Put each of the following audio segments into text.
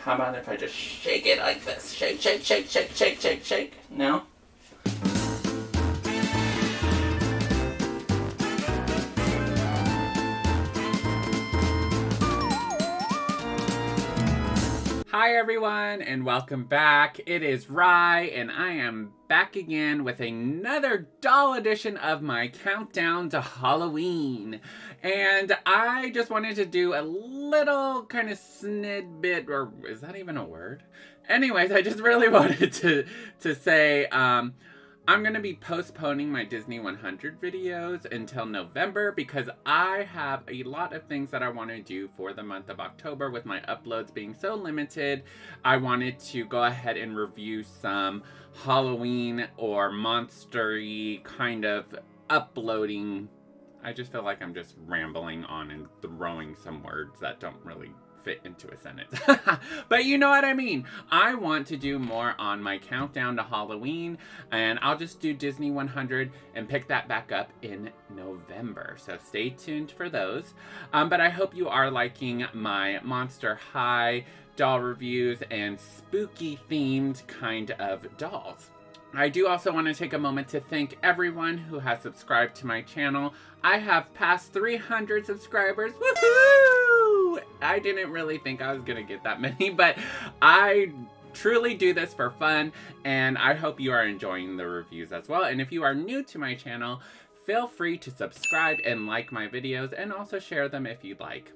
How about if I just shake it like this? Shake, shake, shake, shake, shake, shake, shake. No? Hi everyone and welcome back. It is Rye and I am back again with another doll edition of my countdown to Halloween. And I just wanted to do a little kind of snidbit, or is that even a word? Anyways, I just really wanted to say, I'm going to be postponing my Disney 100 videos until November because I have a lot of things that I want to do for the month of October with my uploads being so limited. I wanted to go ahead and review some Halloween or monster-y kind of uploading. I just feel like I'm just rambling on and throwing some words that don't really fit into a sentence. But you know what I mean. I want to do more on my countdown to Halloween, and I'll just do Disney 100 and pick that back up in November. So stay tuned for those. But I hope you are liking my Monster High doll reviews and spooky themed kind of dolls. I do also want to take a moment to thank everyone who has subscribed to my channel. I have passed 300 subscribers. Woohoo! I didn't really think I was going to get that many, but I truly do this for fun, and I hope you are enjoying the reviews as well. And if you are new to my channel, feel free to subscribe and like my videos, and also share them if you'd like.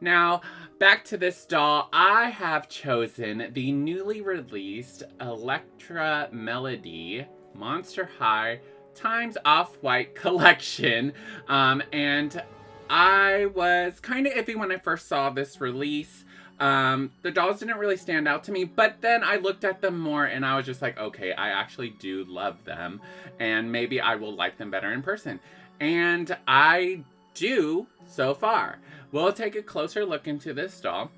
Now, back to this doll, I have chosen the newly released Electra Melody Monster High times Off-White collection, and I was kind of iffy when I first saw this release. The dolls didn't really stand out to me, but then I looked at them more and I was just like, okay, I actually do love them, and maybe I will like them better in person. And I do so far. We'll take a closer look into this doll.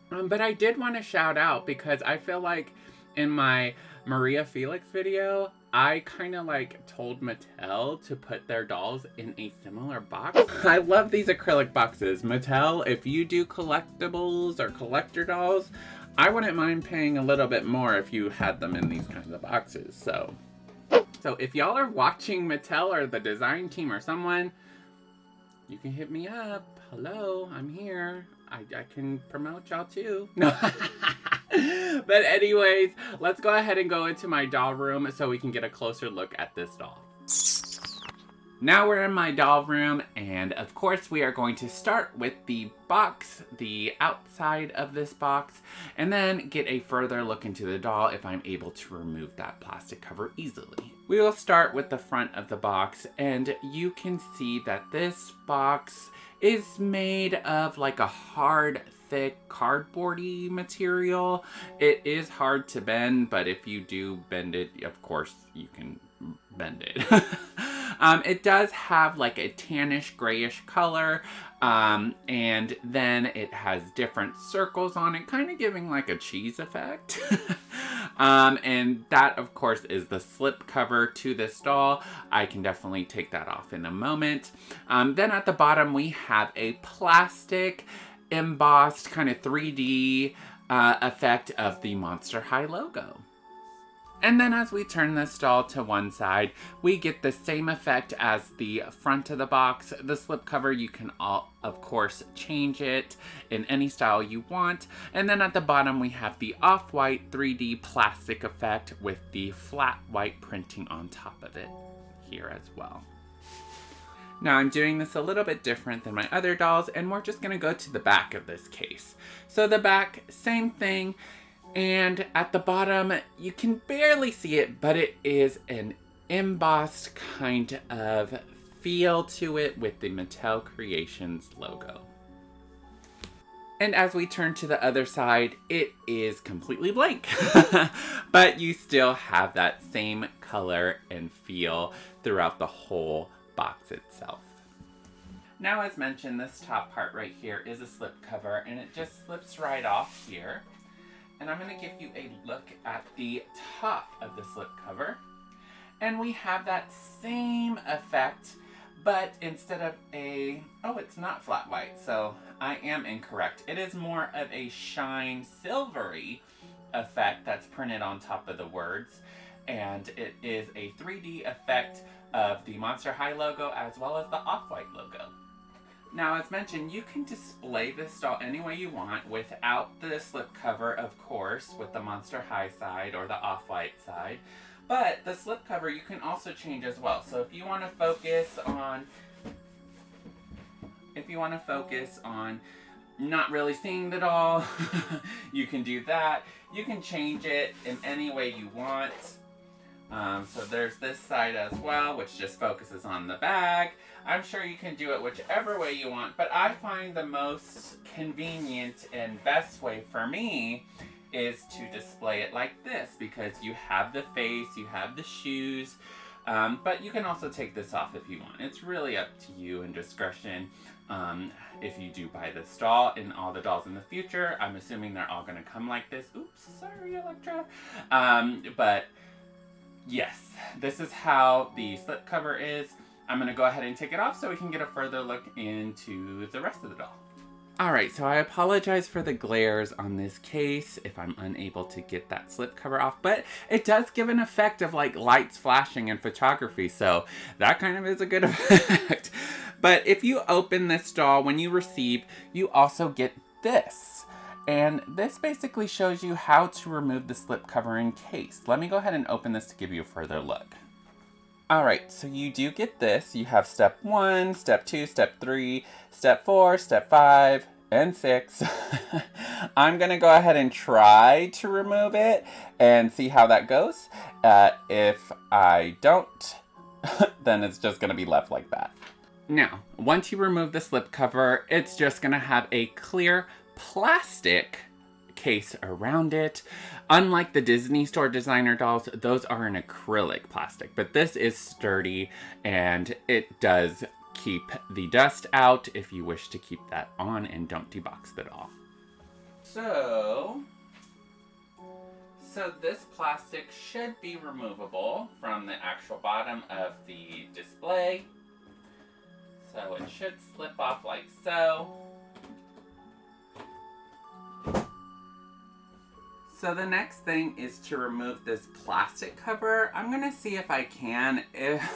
But I did want to shout out because I feel like in my Maria Felix video, I kind of like told Mattel to put their dolls in a similar box. I love these acrylic boxes. Mattel, if you do collectibles or collector dolls, I wouldn't mind paying a little bit more if you had them in these kinds of boxes. So if y'all are watching Mattel or the design team or someone, you can hit me up. Hello, I'm here. I can promote y'all too. No. But anyways, let's go ahead and go into my doll room so we can get a closer look at this doll. Now we're in my doll room, and of course we are going to start with the box, the outside of this box, and then get a further look into the doll if I'm able to remove that plastic cover easily. We will start with the front of the box, and you can see that this box is made of like a hard, thick, cardboardy material. It is hard to bend, but if you do bend it, of course you can bend it. It does have like a tannish grayish color, and then it has different circles on it, kind of giving like a cheese effect. And that of course is the slip cover to this doll. I can definitely take that off in a moment. Then at the bottom we have a plastic embossed kind of 3D effect of the Monster High logo. And then as we turn this doll to one side, we get the same effect as the front of the box. The slip cover, you can of course change it in any style you want. And then at the bottom we have the off-white 3D plastic effect with the flat white printing on top of it here as well. Now I'm doing this a little bit different than my other dolls, and we're just gonna go to the back of this case. So the back, same thing. And at the bottom, you can barely see it, but it is an embossed kind of feel to it with the Mattel Creations logo. And as we turn to the other side, it is completely blank. But you still have that same color and feel throughout the whole box itself. Now, as mentioned, this top part right here is a slip cover, and it just slips right off here. And I'm going to give you a look at the top of the slip cover. And we have that same effect, but instead of oh, it's not flat white, so I am incorrect. It is more of a shine silvery effect that's printed on top of the words, and it is a 3D effect of the Monster High logo as well as the Off-White logo. Now, as mentioned, you can display this doll any way you want without the slipcover, of course, with the Monster High side or the Off-White side. But the slipcover you can also change as well. So if you want to focus on not really seeing the doll, you can do that. You can change it in any way you want. So there's this side as well, which just focuses on the bag. I'm sure you can do it whichever way you want, but I find the most convenient and best way for me is to display it like this, because you have the face, you have the shoes, but you can also take this off if you want. It's really up to you and discretion. If you do buy this doll and all the dolls in the future, I'm assuming they're all going to come like this. Oops, sorry, Electra. But yes, this is how the slipcover is. I'm going to go ahead and take it off so we can get a further look into the rest of the doll. Alright, so I apologize for the glares on this case if I'm unable to get that slipcover off, but it does give an effect of like lights flashing in photography, so that kind of is a good effect. But if you open this doll, when you receive, you also get this. And this basically shows you how to remove the slipcover in case. Let me go ahead and open this to give you a further look. Alright, so you do get this. You have step 1, step 2, step 3, step 4, step 5, and 6. I'm going to go ahead and try to remove it and see how that goes. If I don't, then it's just going to be left like that. Now, once you remove the slipcover, it's just going to have a clear plastic case around it. Unlike the Disney Store designer dolls, those are an acrylic plastic, but this is sturdy and it does keep the dust out if you wish to keep that on and don't debox the doll. So this plastic should be removable from the actual bottom of the display. So it should slip off like so. So the next thing is to remove this plastic cover. I'm gonna see if I can.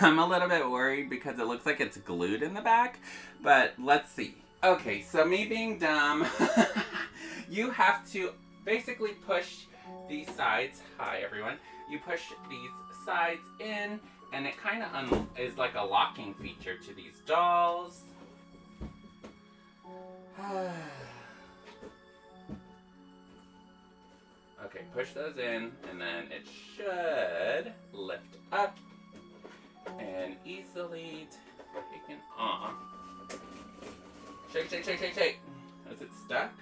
I'm a little bit worried because it looks like it's glued in the back, but let's see. Okay, so me being dumb, you have to basically push these sides. Hi everyone. You push these sides in, and it kind of is like a locking feature to these dolls. Okay, push those in, and then it should lift up and easily taken off. Shake, shake, shake, shake, shake. Is it stuck?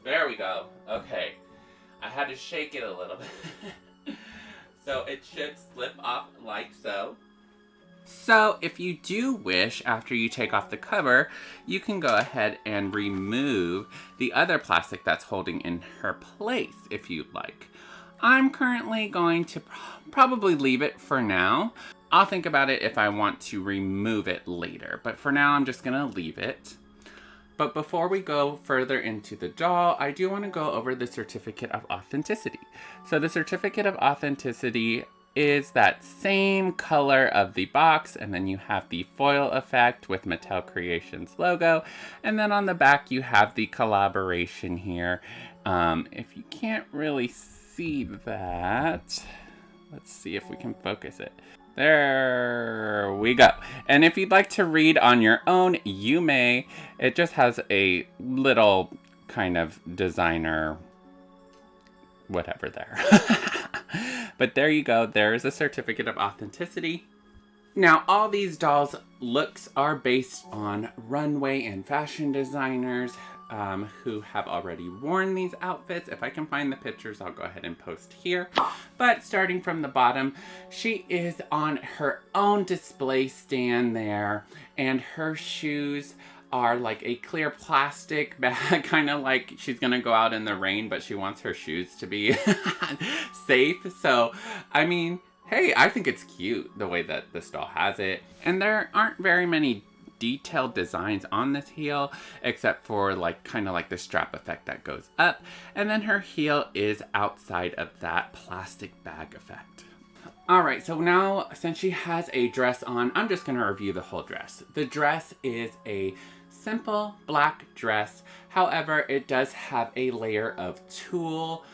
There we go. Okay. I had to shake it a little bit. So it should slip off like so. So if you do wish, after you take off the cover, you can go ahead and remove the other plastic that's holding in her place if you'd like. I'm currently going to probably leave it for now. I'll think about it if I want to remove it later, but for now I'm just gonna leave it. But before we go further into the doll, I do want to go over the Certificate of Authenticity. So the Certificate of Authenticity is that same color of the box, and then you have the foil effect with Mattel Creations logo, and then on the back you have the collaboration here. If you can't really see that, let's see if we can focus it. There we go. And if you'd like to read on your own, you may. It just has a little kind of designer whatever there. But there you go. There's a Certificate of Authenticity. Now, all these dolls' looks are based on runway and fashion designers who have already worn these outfits. If I can find the pictures, I'll go ahead and post here. But starting from the bottom, she is on her own display stand there, and her shoes are like a clear plastic bag, kind of like she's gonna go out in the rain, but she wants her shoes to be safe. So, I mean, Hey, I think it's cute the way that this doll has it. And there aren't very many detailed designs on this heel, except for like kind of like the strap effect that goes up. And then her heel is outside of that plastic bag effect. Alright, so now since she has a dress on, I'm just going to review the whole dress. The dress is a simple black dress. However, it does have a layer of tulle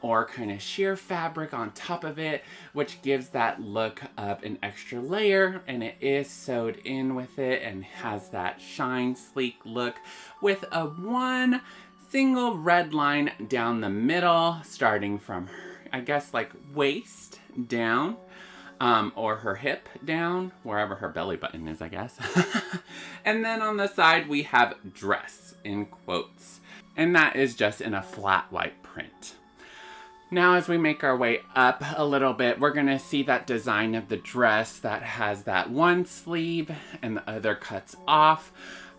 or kind of sheer fabric on top of it, which gives that look of an extra layer, and it is sewed in with it and has that shine sleek look with a one single red line down the middle, starting from, I guess, like waist down, or her hip down, wherever her belly button is, I guess. And then on the side we have dress in quotes, and that is just in a flat white print. Now as we make our way up a little bit, we're going to see that design of the dress that has that one sleeve and the other cuts off.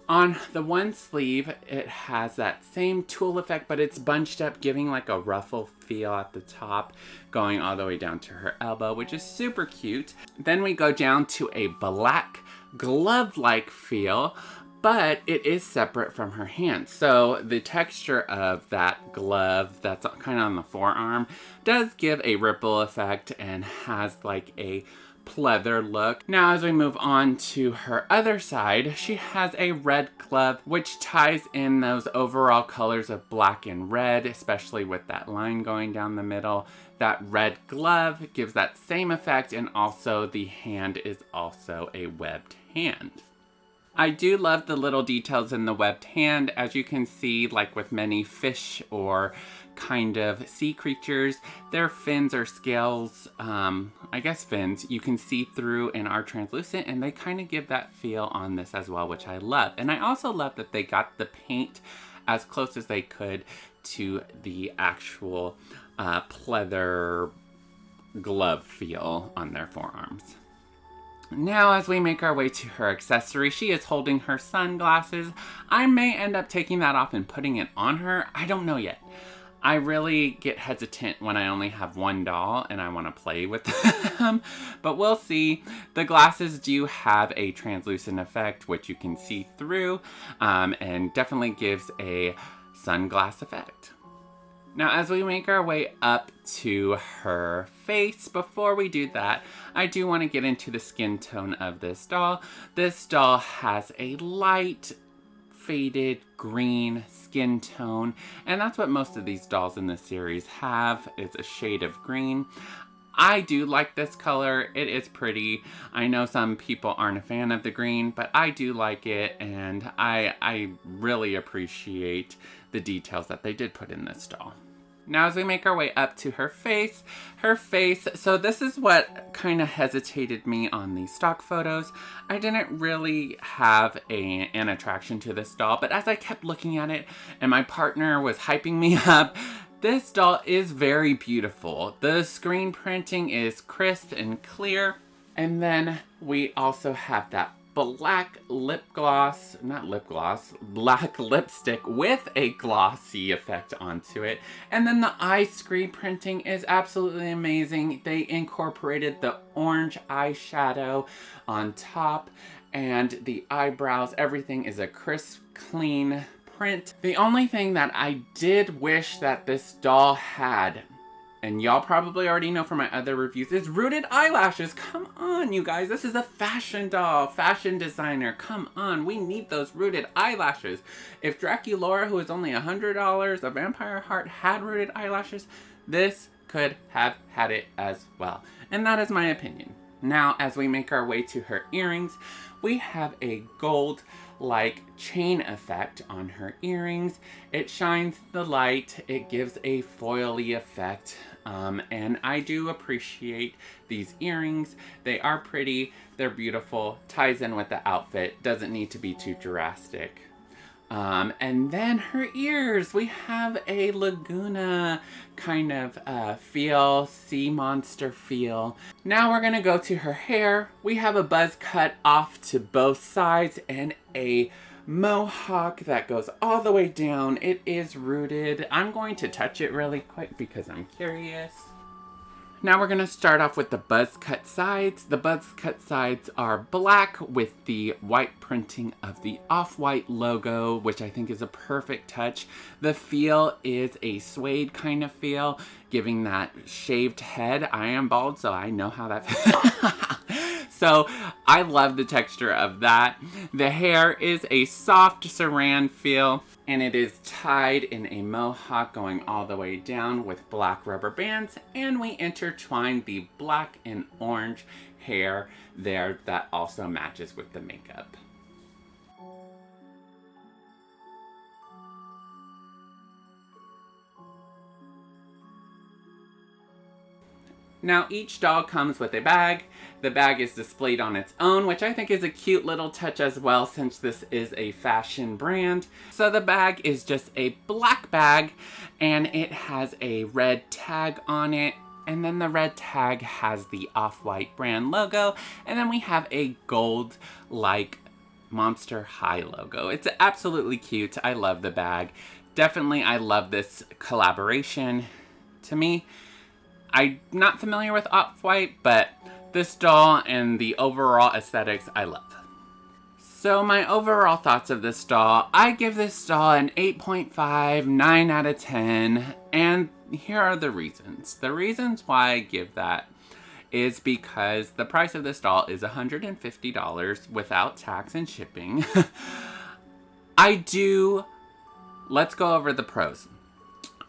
On the one sleeve, it has that same tulle effect, but it's bunched up, giving like a ruffle feel at the top, going all the way down to her elbow, which is super cute. Then we go down to a black glove-like feel, but it is separate from her hand. So the texture of that glove that's kind of on the forearm does give a ripple effect and has like a pleather look. Now as we move on to her other side, she has a red glove which ties in those overall colors of black and red, especially with that line going down the middle. That red glove gives that same effect, and also the hand is also a webbed hand. I do love the little details in the webbed hand. As you can see, like with many fish or kind of sea creatures, their fins or scales, I guess fins, you can see through and are translucent, and they kind of give that feel on this as well, which I love. And I also love that they got the paint as close as they could to the actual pleather glove feel on their forearms. Now as we make our way to her accessory, she is holding her sunglasses. I may end up taking that off and putting it on her. I don't know yet. I really get hesitant when I only have one doll and I want to play with them, but we'll see. The glasses do have a translucent effect, which you can see through, and definitely gives a sunglass effect. Now, as we make our way up to her face, before we do that, I do want to get into the skin tone of this doll. This doll has a light, faded green skin tone, and that's what most of these dolls in this series have. It's a shade of green. I do like this color. It is pretty. I know some people aren't a fan of the green, but I do like it, and I really appreciate the details that they did put in this doll. Now as we make our way up to her face, so this is what kind of hesitated me on these stock photos. I didn't really have an attraction to this doll, but as I kept looking at it and my partner was hyping me up, this doll is very beautiful. The screen printing is crisp and clear, and then we also have that black black lipstick with a glossy effect onto it. And then the eye screen printing is absolutely amazing. They incorporated the orange eyeshadow on top, and the eyebrows, everything is a crisp, clean print. The only thing that I did wish that this doll had, and y'all probably already know from my other reviews, is rooted eyelashes. Come on, you guys. This is a fashion doll, fashion designer. Come on, we need those rooted eyelashes. If Draculaura, who is only $100, a Vampire Heart, had rooted eyelashes, this could have had it as well. And that is my opinion. Now, as we make our way to her earrings, we have a gold-like chain effect on her earrings. It shines the light, it gives a foily effect, and I do appreciate these earrings. They are pretty, they're beautiful, ties in with the outfit, doesn't need to be too drastic. And then her ears, we have a Laguna kind of feel, sea monster feel. Now we're gonna go to her hair. We have a buzz cut off to both sides and a mohawk that goes all the way down. It is rooted. I'm going to touch it really quick because I'm curious. Now we're going to start off with the buzz cut sides. The buzz cut sides are black with the white printing of the Off-White logo, which I think is a perfect touch. The feel is a suede kind of feel, giving that shaved head. I am bald, so I know how that feels. So I love the texture of that. The hair is a soft saran feel, and it is tied in a mohawk going all the way down with black rubber bands, and we intertwine the black and orange hair there that also matches with the makeup. Now each doll comes with a bag. The bag is displayed on its own, which I think is a cute little touch as well since this is a fashion brand. So the bag is just a black bag and it has a red tag on it. And then the red tag has the Off-White brand logo. And then we have a gold like Monster High logo. It's absolutely cute. I love the bag. Definitely I love this collaboration. To me, I'm not familiar with Off-White, but this doll and the overall aesthetics I love. So my overall thoughts of this doll, I give this doll an 8.5, 9 out of 10, and here are the reasons. The reasons why I give that is because the price of this doll is $150 without tax and shipping. Let's go over the pros.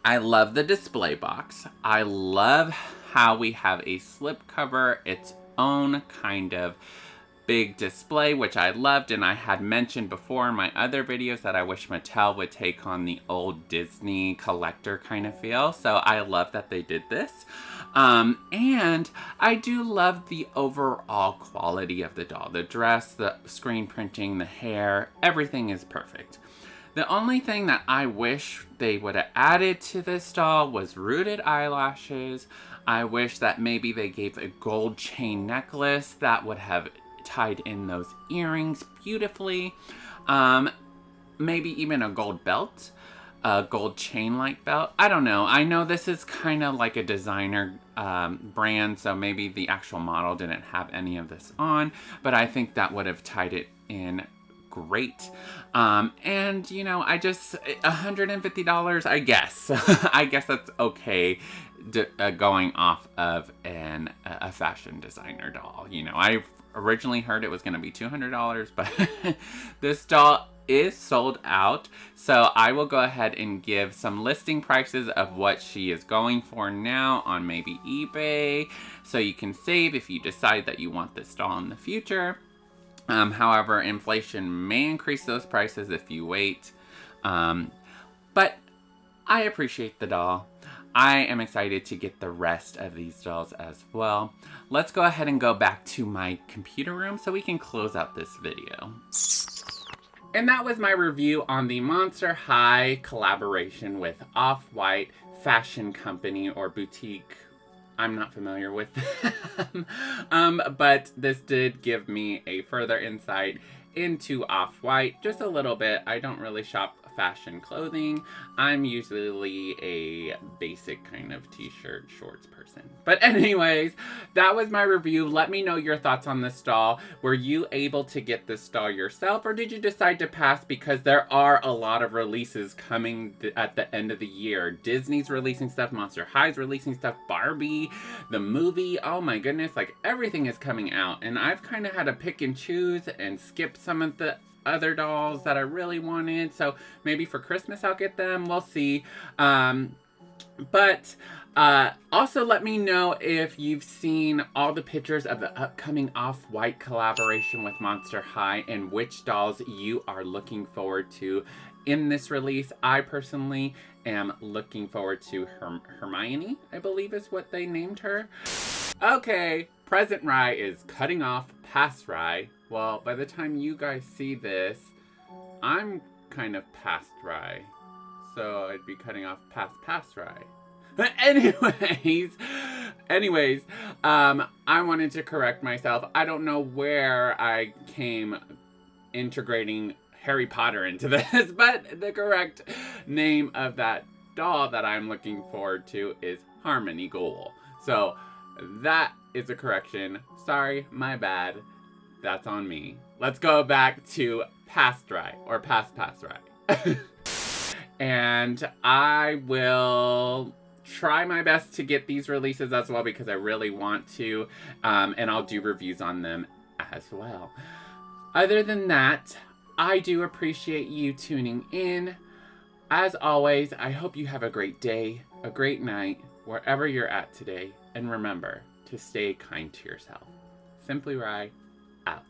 I love the display box. I love how we have a slipcover, its own kind of big display, which I loved, and I had mentioned before in my other videos that I wish Mattel would take on the old Disney collector kind of feel, so I love that they did this. And I do love the overall quality of the doll. The dress, the screen printing, the hair, everything is perfect. The only thing that I wish they would have added to this doll was rooted eyelashes. I wish that maybe they gave a gold chain necklace that would have tied in those earrings beautifully. Maybe even a gold belt, a gold chain-like belt. I don't know. I know this is kind of like a designer brand, so maybe the actual model didn't have any of this on, but I think that would have tied it in great. And you know, I just $150, I guess. I guess that's okay going off of a fashion designer doll. You know, I originally heard it was going to be $200, but this doll is sold out. So I will go ahead and give some listing prices of what she is going for now on maybe eBay, so you can save if you decide that you want this doll in the future. However, inflation may increase those prices if you wait. But I appreciate the doll. I am excited to get the rest of these dolls as well. Let's go ahead and go back to my computer room so we can close out this video. And that was my review on the Monster High collaboration with Off-White fashion company or boutique. I'm not familiar with them. But this did give me a further insight into Off-White, just a little bit. I don't really shop fashion clothing. I'm usually a basic kind of t-shirt, shorts person. But anyways, that was my review. Let me know your thoughts on this doll. Were you able to get this doll yourself, or did you decide to pass because there are a lot of releases coming at the end of the year? Disney's releasing stuff, Monster High's releasing stuff, Barbie, the movie, oh my goodness, like everything is coming out, and I've kind of had to pick and choose and skip some of the other dolls that I really wanted, so maybe for Christmas I'll get them. We'll see. But also let me know if you've seen all the pictures of the upcoming Off-White collaboration with Monster High and which dolls you are looking forward to in this release. I personally am looking forward to Hermione, I believe is what they named her. Okay, present Rye is cutting off past Rye. Well, by the time you guys see this, I'm kind of past Rye. So I'd be cutting off past Rye. Anyways, I wanted to correct myself. I don't know where I came integrating Harry Potter into this, but the correct name of that doll that I'm looking forward to is Harmony Gold. So That is a correction. Sorry, my bad. That's on me. Let's go back to past Rye, or past Rye. And I will try my best to get these releases as well because I really want to, and I'll do reviews on them as well. Other than that, I do appreciate you tuning in. As always, I hope you have a great day, a great night, wherever you're at today, and remember to stay kind to yourself. Simply Rye, out.